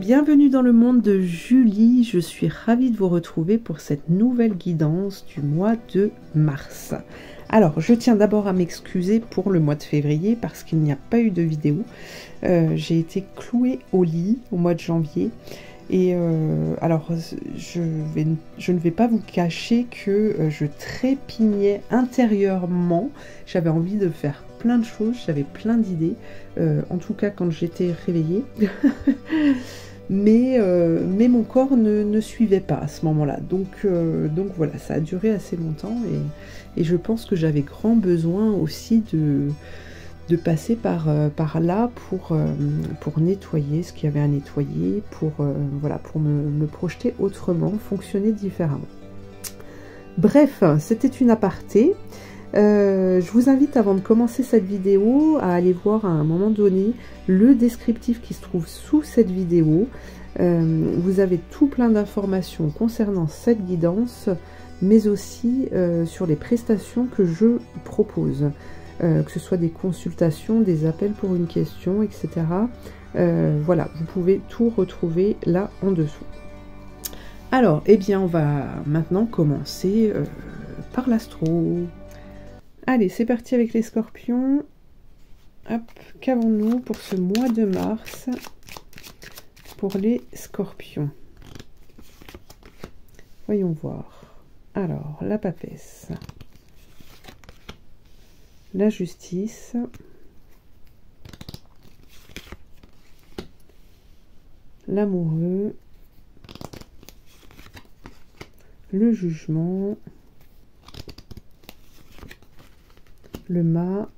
Bienvenue dans le monde de Julie, je suis ravie de vous retrouver pour cette nouvelle guidance du mois de mars. Alors, je tiens d'abord à m'excuser pour le mois de février parce qu'il n'y a pas eu de vidéo. J'ai été clouée au lit au mois de janvier et alors je ne vais pas vous cacher que je trépignais intérieurement. J'avais envie de faire plein de choses, j'avais plein d'idées, en tout cas quand j'étais réveillée. mais mon corps ne suivait pas à ce moment-là. Donc voilà, ça a duré assez longtemps et je pense que j'avais grand besoin aussi de passer par là pour nettoyer ce qu'il y avait à nettoyer, pour me projeter autrement, fonctionner différemment. Bref, c'était une aparté. Je vous invite avant de commencer cette vidéo à aller voir à un moment donné le descriptif qui se trouve sous cette vidéo. Vous avez tout plein d'informations concernant cette guidance, mais aussi sur les prestations que je propose, que ce soit des consultations, des appels pour une question, etc. Voilà, vous pouvez tout retrouver là en dessous. Alors, eh bien, on va maintenant commencer par l'astro. Allez, c'est parti avec les scorpions. Hop, qu'avons-nous pour ce mois de mars pour les scorpions? Voyons voir. Alors, la papesse, la justice, l'amoureux, le jugement, le mât,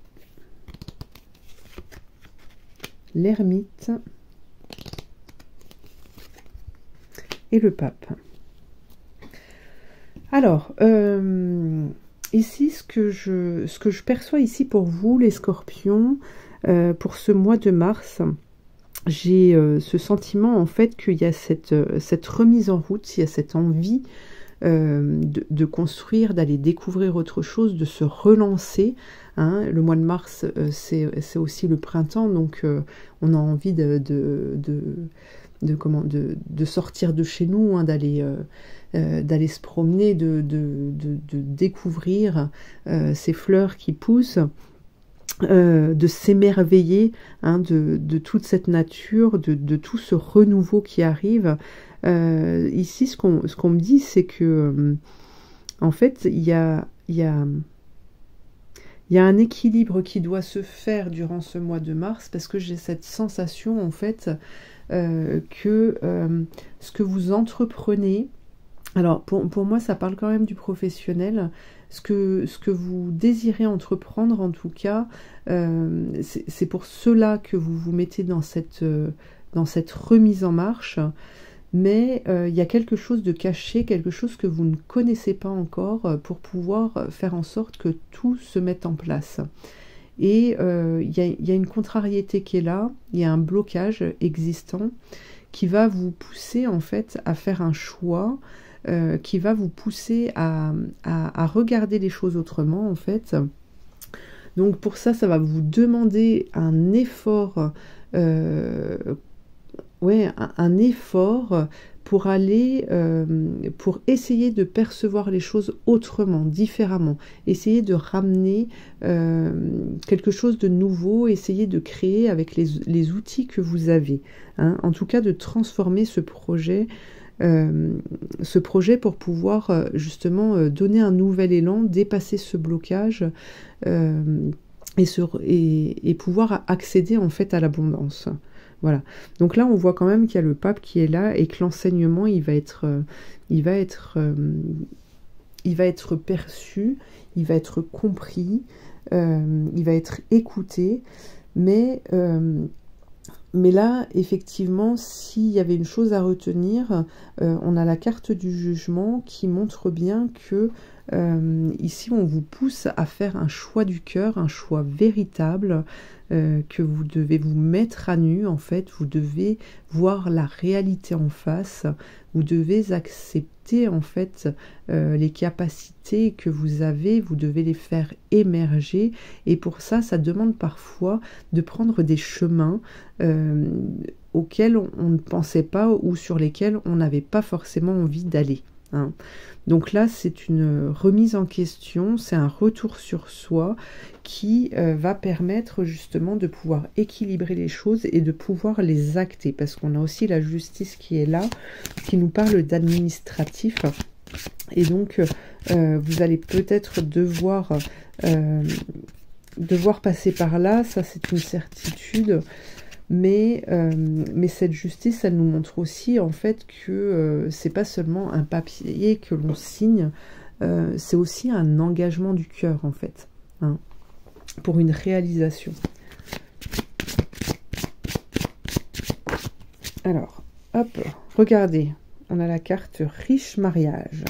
l'ermite et le pape. Alors, ici, ce que je perçois ici pour vous, les scorpions, pour ce mois de mars, j'ai ce sentiment en fait qu'il y a cette remise en route, il y a cette envie de construire, d'aller découvrir autre chose, de se relancer. Hein. Le mois de mars, c'est aussi le printemps, donc on a envie de sortir de chez nous, hein, d'aller se promener, de découvrir ces fleurs qui poussent, de s'émerveiller, hein, de toute cette nature, de tout ce renouveau qui arrive. Ici, ce qu'on me dit, c'est que en fait, il y a un équilibre qui doit se faire durant ce mois de mars, parce que j'ai cette sensation en fait que ce que vous entreprenez, alors pour moi ça parle quand même du professionnel, ce que vous désirez entreprendre en tout cas, c'est pour cela que vous vous mettez dans cette remise en marche. Mais il y a quelque chose de caché, quelque chose que vous ne connaissez pas encore pour pouvoir faire en sorte que tout se mette en place. Et il y a une contrariété qui est là, il y a un blocage existant qui va vous pousser en fait à faire un choix, qui va vous pousser à regarder les choses autrement en fait. Donc pour ça, ça va vous demander un effort, un effort pour aller, pour essayer de percevoir les choses autrement, différemment, essayer de ramener quelque chose de nouveau, essayer de créer avec les outils que vous avez, hein, en tout cas de transformer ce projet pour pouvoir justement donner un nouvel élan, dépasser ce blocage et pouvoir accéder en fait à l'abondance. Voilà. Donc là, on voit quand même qu'il y a le pape qui est là et que l'enseignement, il va être perçu, il va être compris, il va être écouté. Mais là, effectivement, s'il y avait une chose à retenir, on a la carte du jugement qui montre bien que ici, on vous pousse à faire un choix du cœur, un choix véritable, que vous devez vous mettre à nu, en fait, vous devez voir la réalité en face, vous devez accepter, en fait, les capacités que vous avez, vous devez les faire émerger, et pour ça, ça demande parfois de prendre des chemins auxquelles on ne pensait pas ou sur lesquelles on n'avait pas forcément envie d'aller. Hein. Donc là, c'est une remise en question, c'est un retour sur soi qui va permettre justement de pouvoir équilibrer les choses et de pouvoir les acter. Parce qu'on a aussi la justice qui est là, qui nous parle d'administratif. Et donc, vous allez peut-être devoir passer par là, ça c'est une certitude. Mais cette justice, elle nous montre aussi en fait que c'est pas seulement un papier que l'on signe, c'est aussi un engagement du cœur en fait, hein, pour une réalisation. Alors, hop, regardez, on a la carte riche mariage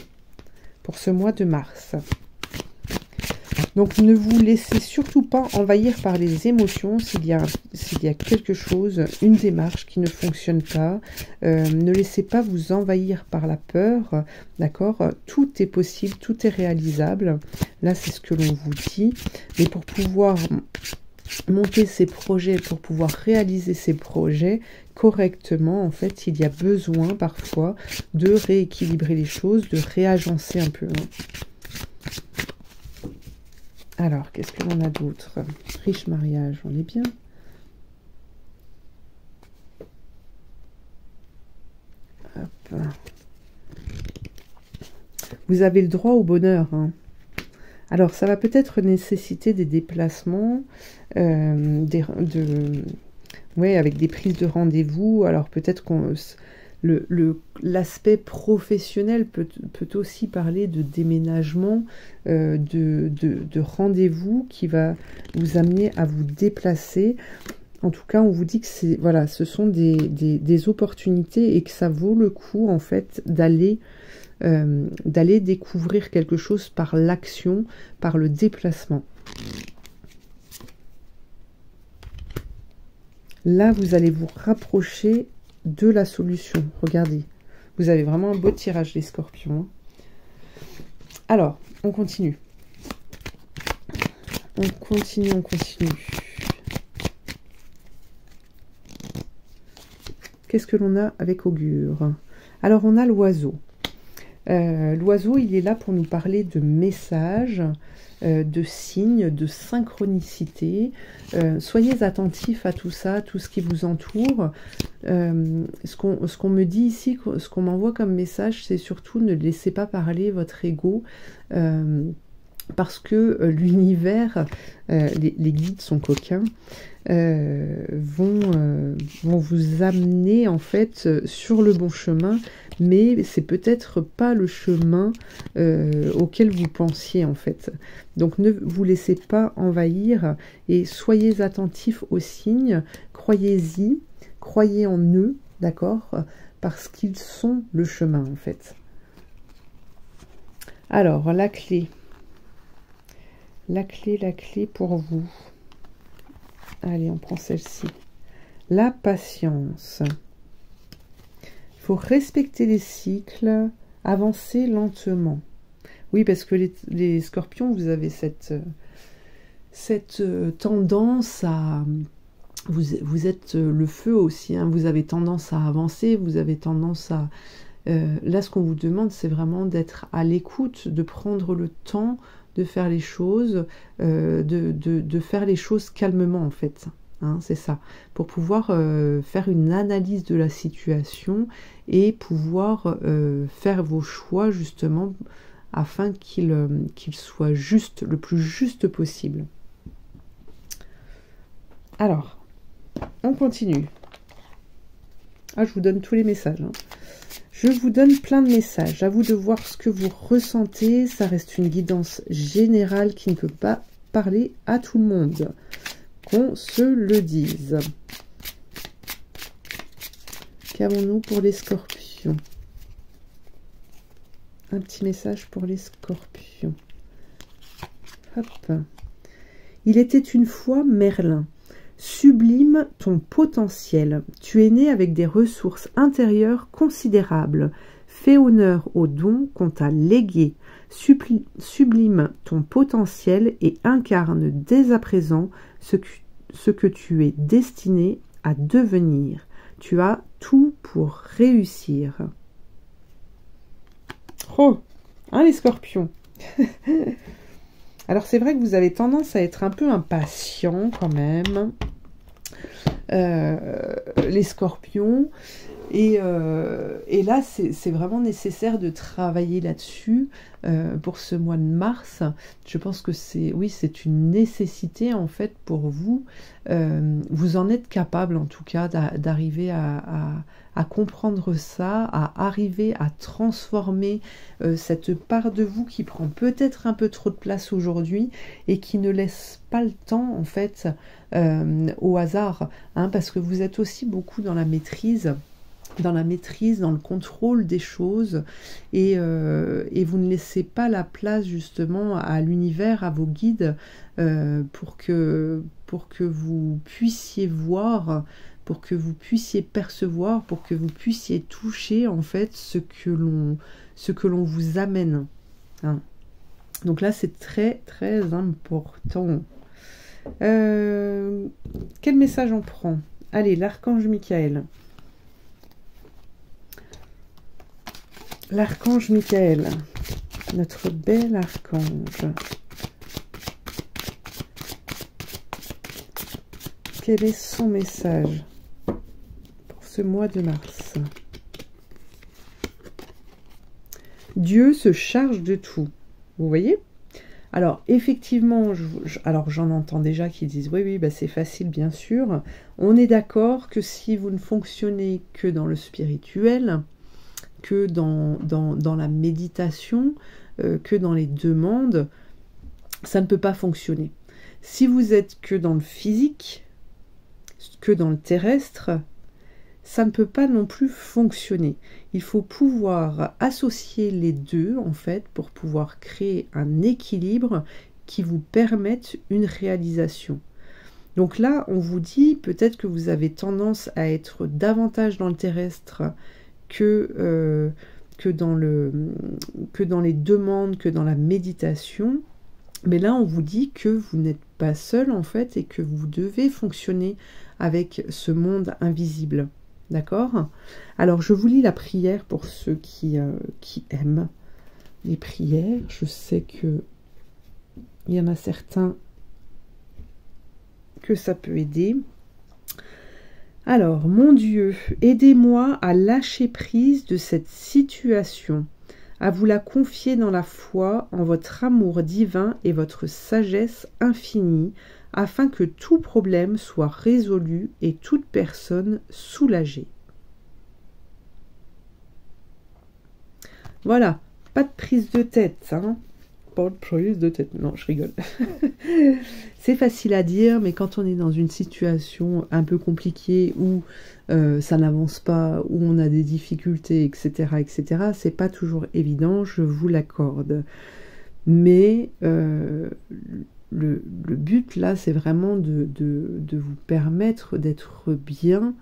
pour ce mois de mars. Donc, ne vous laissez surtout pas envahir par les émotions s'il y a quelque chose, une démarche qui ne fonctionne pas. Ne laissez pas vous envahir par la peur, d'accord? Tout est possible, tout est réalisable. Là, c'est ce que l'on vous dit. Mais pour pouvoir monter ces projets, pour pouvoir réaliser ces projets correctement, en fait, il y a besoin parfois de rééquilibrer les choses, de réagencer un peu. Alors, qu'est-ce que l'on a d'autre? Riche mariage, on est bien. Hop. Vous avez le droit au bonheur. Hein. Alors, ça va peut-être nécessiter des déplacements, avec des prises de rendez-vous. Alors, peut-être qu'on... L'aspect professionnel peut aussi parler de déménagement, de rendez-vous qui va vous amener à vous déplacer. En tout cas, on vous dit que voilà, ce sont des opportunités et que ça vaut le coup en fait d'aller découvrir quelque chose par l'action, par le déplacement. Là, vous allez vous rapprocher de la solution. Regardez, vous avez vraiment un beau tirage, les scorpions. Alors, on continue. On continue. Qu'est-ce que l'on a avec Augure? Alors, on a l'oiseau. L'oiseau, il est là pour nous parler de messages, de signes, de synchronicité. Soyez attentifs à tout ça, tout ce qui vous entoure. Ce qu'on me dit ici, ce qu'on m'envoie comme message, c'est surtout ne laissez pas parler votre ego, parce que l'univers, les guides sont coquins, vont vous amener en fait sur le bon chemin, mais c'est peut-être pas le chemin auquel vous pensiez en fait. Donc ne vous laissez pas envahir et soyez attentifs aux signes, croyez-y, croyez en eux, d'accord, parce qu'ils sont le chemin en fait. Alors la clé pour vous. Allez, on prend celle-ci. La patience. Il faut respecter les cycles, avancer lentement. Oui, parce que les scorpions, vous avez cette tendance à... Vous êtes le feu aussi, hein, vous avez tendance à avancer, vous avez tendance à... là, ce qu'on vous demande, c'est vraiment d'être à l'écoute, de prendre le temps de faire les choses, de faire les choses calmement en fait, hein, c'est ça, pour pouvoir faire une analyse de la situation et pouvoir faire vos choix justement afin qu'ils soient justes, le plus juste possible. Alors, on continue. Ah, je vous donne tous les messages, hein. Je vous donne plein de messages. À vous de voir ce que vous ressentez. Ça reste une guidance générale qui ne peut pas parler à tout le monde. Qu'on se le dise. Qu'avons-nous pour les scorpions? Un petit message pour les scorpions. Hop. Il était une fois Merlin. Sublime ton potentiel. Tu es né avec des ressources intérieures considérables. Fais honneur aux dons qu'on t'a légués. Sublime ton potentiel et incarne dès à présent ce que tu es destiné à devenir. Tu as tout pour réussir. Oh, hein, les scorpions. Alors c'est vrai que vous avez tendance à être un peu impatient quand même, les scorpions. Et là, c'est vraiment nécessaire de travailler là-dessus pour ce mois de mars. Je pense que oui, c'est une nécessité en fait pour vous. Vous en êtes capable en tout cas d'arriver à comprendre ça, à arriver à transformer cette part de vous qui prend peut-être un peu trop de place aujourd'hui et qui ne laisse pas le temps en fait au hasard, hein, parce que vous êtes aussi beaucoup dans la maîtrise, dans le contrôle des choses, et vous ne laissez pas la place justement à l'univers, à vos guides, pour que vous puissiez voir, pour que vous puissiez percevoir, pour que vous puissiez toucher en fait ce que l'on vous amène. Hein. Donc là, c'est très très important. Quel message on prend? Allez, l'archange Michael. L'archange Michael, notre bel archange. Quel est son message pour ce mois de mars? Dieu se charge de tout. Vous voyez? Alors, effectivement, alors j'en entends déjà qui disent oui, bah, c'est facile, bien sûr. On est d'accord que si vous ne fonctionnez que dans le spirituel, que dans la méditation, que dans les demandes, ça ne peut pas fonctionner. Si vous êtes que dans le physique, que dans le terrestre, ça ne peut pas non plus fonctionner. Il faut pouvoir associer les deux, en fait, pour pouvoir créer un équilibre qui vous permette une réalisation. Donc là, on vous dit peut-être que vous avez tendance à être davantage dans le terrestre que dans les demandes, que dans la méditation. Mais là, on vous dit que vous n'êtes pas seul, en fait, et que vous devez fonctionner avec ce monde invisible. D'accord? Alors, je vous lis la prière pour ceux qui aiment les prières. Je sais que il y en a certains que ça peut aider. Alors, mon Dieu, aidez-moi à lâcher prise de cette situation, à vous la confier dans la foi, en votre amour divin et votre sagesse infinie, afin que tout problème soit résolu et toute personne soulagée. Voilà, pas de prise de tête, hein. Pas de prise de tête, non, je rigole. C'est facile à dire, mais quand on est dans une situation un peu compliquée où ça n'avance pas, où on a des difficultés, etc., c'est pas toujours évident, je vous l'accorde. Mais le but là, c'est vraiment de vous permettre d'être bien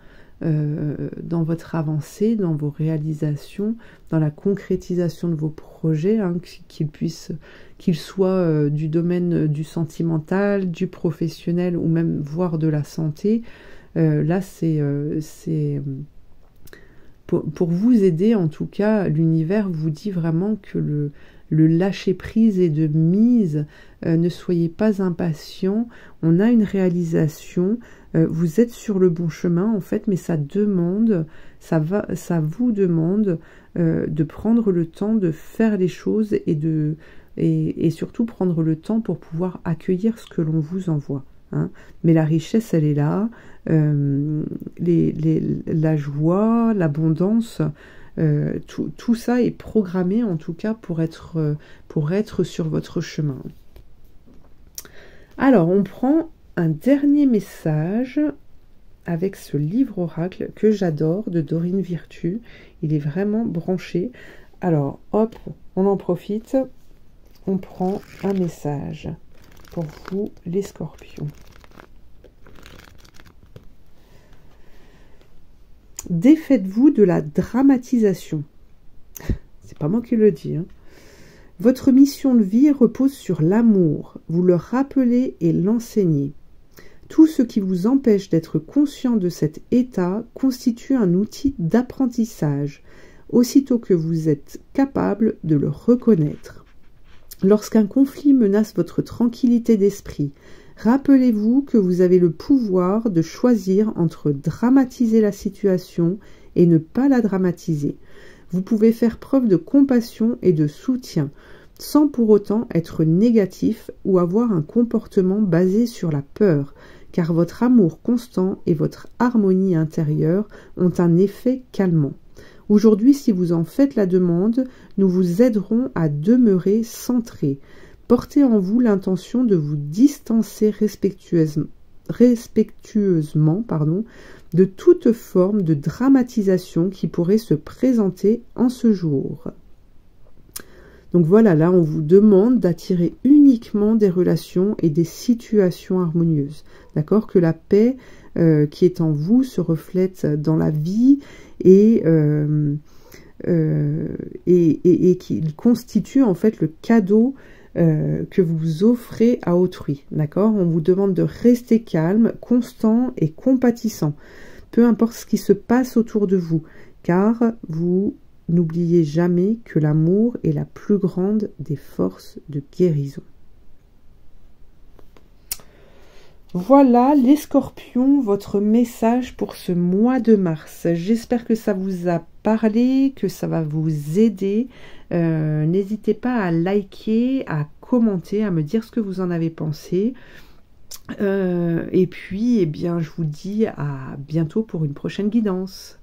dans votre avancée, dans vos réalisations, dans la concrétisation de vos projets, hein, qu'ils soient du domaine du sentimental, du professionnel ou même voire de la santé. Là, c'est pour vous aider, en tout cas, l'univers vous dit vraiment que le lâcher-prise est de mise. Ne soyez pas impatient. On a une réalisation. Vous êtes sur le bon chemin, en fait, mais ça vous demande de prendre le temps de faire les choses et surtout prendre le temps pour pouvoir accueillir ce que l'on vous envoie. Hein. Mais la richesse, elle est là. La joie, l'abondance, tout ça est programmé en tout cas pour être sur votre chemin. Alors, on prend un dernier message avec ce livre oracle que j'adore de Dorine Virtue. Il est vraiment branché. Alors, hop, on en profite. On prend un message pour vous, les scorpions. Défaites-vous de la dramatisation. C'est pas moi qui le dis, hein. Votre mission de vie repose sur l'amour. Vous le rappelez et l'enseignez. Tout ce qui vous empêche d'être conscient de cet état constitue un outil d'apprentissage, aussitôt que vous êtes capable de le reconnaître. Lorsqu'un conflit menace votre tranquillité d'esprit, rappelez-vous que vous avez le pouvoir de choisir entre dramatiser la situation et ne pas la dramatiser. Vous pouvez faire preuve de compassion et de soutien, sans pour autant être négatif ou avoir un comportement basé sur la peur, car votre amour constant et votre harmonie intérieure ont un effet calmant. Aujourd'hui, si vous en faites la demande, nous vous aiderons à demeurer centré. Portez en vous l'intention de vous distancer respectueusement de toute forme de dramatisation qui pourrait se présenter en ce jour. Donc voilà, là on vous demande d'attirer uniquement des relations et des situations harmonieuses. D'accord? Que la paix qui est en vous se reflète dans la vie et qu'il constitue en fait le cadeau que vous offrez à autrui. D'accord? On vous demande de rester calme, constant et compatissant, peu importe ce qui se passe autour de vous, car vous n'oubliez jamais que l'amour est la plus grande des forces de guérison. Voilà les scorpions, votre message pour ce mois de mars. J'espère que ça vous a parlé, que ça va vous aider. N'hésitez pas à liker, à commenter, à me dire ce que vous en avez pensé. Et puis, eh bien, je vous dis à bientôt pour une prochaine guidance.